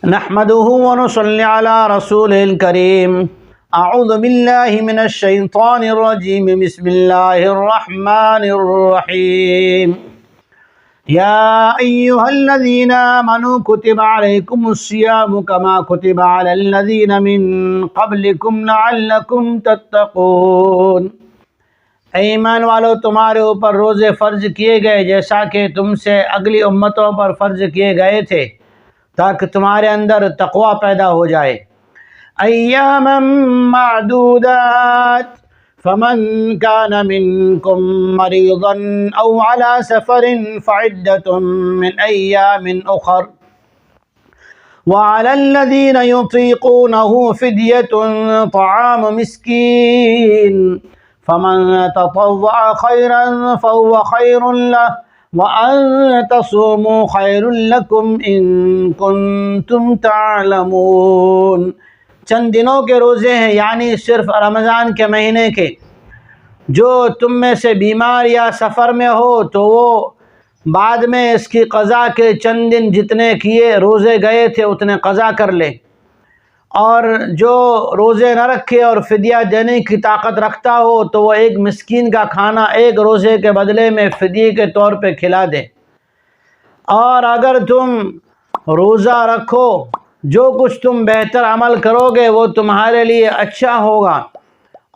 نحمده ونصلي على رسوله الكريم اعوذ بالله من الشيطان الرجيم بسم الله الرحمن الرحيم يا أيها الذين آمنوا كتب عليكم الصيام كما كتب على الذين من قبلكم لعلكم تتقون۔ اے ایمان والو، تمہارے اوپر روزے فرض کیے گئے جیسا کہ تم سے اگلی امتوں پر فرض کیے گئے تھے تاکہ تمہارے اندر تقوی پیدا ہو جائے۔ ایاما معدودات فمن كان منكم مريضا أو على سفر فعدة من أيام أخر وعلى الذين يطيقونه فدية طعام مسكين فمن تطوع خيرا فهو خير له وأن تصوموا خير لكم إن كنتم تعلمون۔ چند دنوں کے روزے ہیں، یعنی صرف رمضان کے مہینے کے۔ جو تم میں سے بیمار یا سفر میں ہو تو وہ بعد میں اس کی قضا کے چند دن جتنے کیے روزے گئے تھے اتنے قضا کر لے، اور جو روزے نہ رکھے اور فدیہ دینے کی طاقت رکھتا ہو تو وہ ایک مسکین کا کھانا ایک روزے کے بدلے میں فدیے کے طور پہ کھلا دے۔ اور اگر تم روزہ رکھو، جو کچھ تم بہتر عمل کرو گے وہ تمہارے لیے اچھا ہوگا،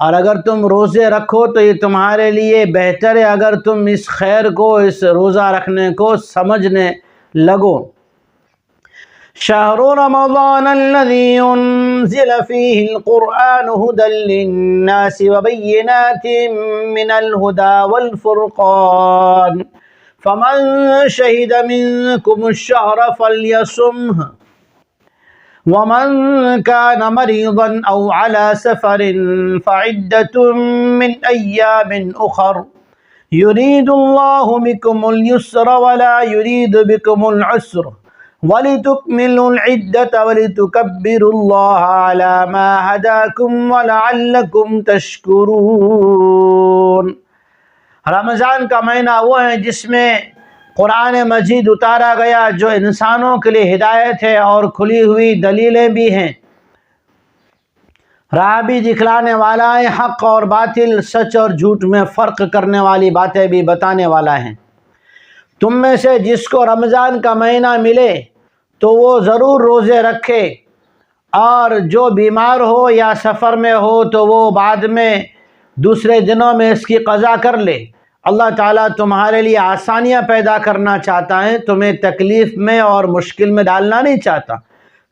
اور اگر تم روزے رکھو تو یہ تمہارے لیے بہتر ہے اگر تم اس خیر کو، اس روزہ رکھنے کو سمجھنے لگو۔ شہر رمضان الذی انزل فیہ القرآن ھدی للناس وبینات من الھدی والفرقان فمن شہد منکم الشہر فلیصمہ ومن كان مريضا أو على سفر فعدة من أيام أخر يريد الله بكم اليسر ولا يريد بكم العسر ولتكملوا العدة ولتكبروا الله على ما هداكم ولعلكم تشكرون۔ رمضان کا مہینہ وہ ہے جس میں قرآن مجید اتارا گیا جو انسانوں کے لیے ہدایت ہے اور کھلی ہوئی دلیلیں بھی ہیں، راہ بھی دکھلانے والا ہے، حق اور باطل، سچ اور جھوٹ میں فرق کرنے والی باتیں بھی بتانے والا ہے۔ تم میں سے جس کو رمضان کا مہینہ ملے تو وہ ضرور روزے رکھے، اور جو بیمار ہو یا سفر میں ہو تو وہ بعد میں دوسرے دنوں میں اس کی قضا کر لے۔ اللہ تعالیٰ تمہارے لیے آسانیاں پیدا کرنا چاہتا ہے، تمہیں تکلیف میں اور مشکل میں ڈالنا نہیں چاہتا،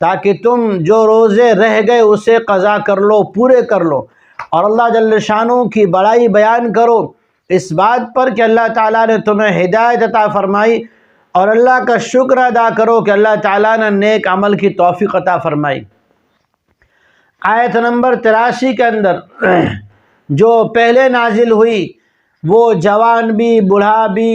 تاکہ تم جو روزے رہ گئے اسے قضا کر لو، پورے کر لو، اور اللہ جل شانہ کی بڑائی بیان کرو اس بات پر کہ اللہ تعالیٰ نے تمہیں ہدایت عطا فرمائی، اور اللہ کا شکر ادا کرو کہ اللہ تعالیٰ نے نیک عمل کی توفیق عطا فرمائی۔ آیت نمبر 83 کے اندر جو پہلے نازل ہوئی وہ جوان بھی بوڑھا بھی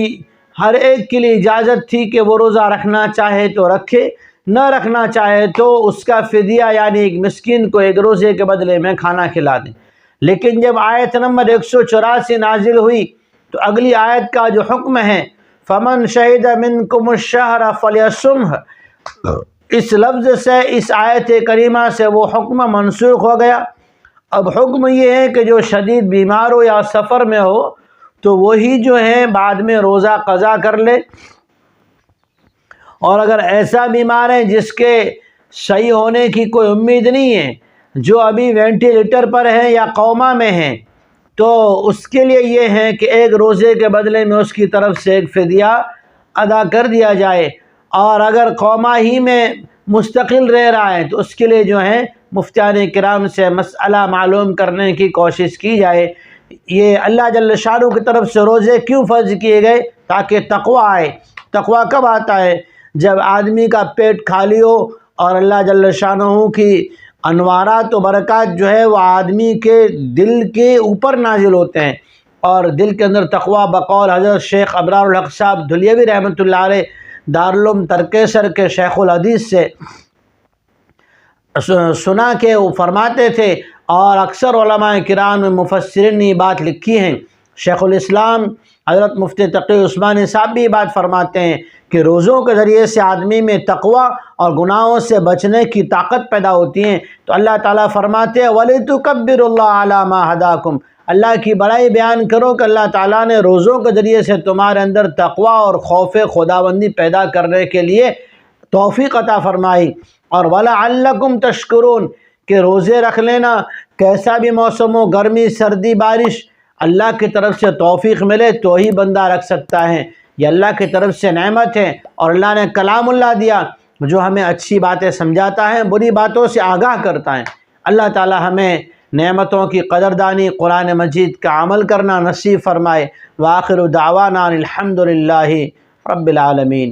ہر ایک کے لیے اجازت تھی کہ وہ روزہ رکھنا چاہے تو رکھے، نہ رکھنا چاہے تو اس کا فدیہ یعنی ایک مسکین کو ایک روزے کے بدلے میں کھانا کھلا دیں۔ لیکن جب آیت نمبر 184 نازل ہوئی تو اگلی آیت کا جو حکم ہے فمن شہد منکم الشہر فلیصمہ، اس لفظ سے، اس آیت کریمہ سے وہ حکم منسوخ ہو گیا۔ اب حکم یہ ہے کہ جو شدید بیمار ہو یا سفر میں ہو تو وہی جو ہے بعد میں روزہ قضا کر لے، اور اگر ایسا بیمار ہے جس کے صحیح ہونے کی کوئی امید نہیں ہے، جو ابھی وینٹیلیٹر پر ہے یا کوما میں ہے، تو اس کے لیے یہ ہے کہ ایک روزے کے بدلے میں اس کی طرف سے ایک فدیہ ادا کر دیا جائے، اور اگر کوما ہی میں مستقل رہ رہا ہے تو اس کے لیے جو ہے مفتیان کرام سے مسئلہ معلوم کرنے کی کوشش کی جائے۔ یہ اللہ جل شانہ کی طرف سے روزے کیوں فرض کیے گئے؟ تاکہ تقوی آئے۔ تقوی کب آتا ہے؟ جب آدمی کا پیٹ خالی ہو اور اللہ جل شانہ کی انوارات و برکات جو ہے وہ آدمی کے دل کے اوپر نازل ہوتے ہیں، اور دل کے اندر تقوی بقول حضرت شیخ ابرار الحق صاحب دھلیوی رحمۃ اللہ علیہ دارالعلوم ترکیسر کے شیخ الحدیث سے سنا کہ وہ فرماتے تھے، اور اکثر علماء کرام مفسرین نے یہ بات لکھی ہیں۔ شیخ الاسلام حضرت مفتی تقی عثمانی صاحب بھی یہ بات فرماتے ہیں کہ روزوں کے ذریعے سے آدمی میں تقوی اور گناہوں سے بچنے کی طاقت پیدا ہوتی ہے۔ تو اللہ تعالیٰ فرماتے ہیں وَلِتُكَبِّرُوا اللَّهَ عَلَى مَا هَدَاكُمْ، اللہ کی بڑائی بیان کرو کہ اللہ تعالیٰ نے روزوں کے ذریعے سے تمہارے اندر تقوی اور خوف خداوندی پیدا کرنے کے لیے توفیق عطا فرمائی۔ اور وَلَعَلَّكُمْ تَشْكُرُونَ، کہ روزے رکھ لینا کیسا بھی موسم ہو، گرمی سردی بارش، اللہ کی طرف سے توفیق ملے تو ہی بندہ رکھ سکتا ہے، یہ اللہ کی طرف سے نعمت ہے۔ اور اللہ نے کلام اللہ دیا جو ہمیں اچھی باتیں سمجھاتا ہے، بری باتوں سے آگاہ کرتا ہے۔ اللہ تعالی ہمیں نعمتوں کی قدردانی، قرآن مجید کا عمل کرنا نصیب فرمائے۔ وآخر دعوانا الحمد للہ رب العالمین۔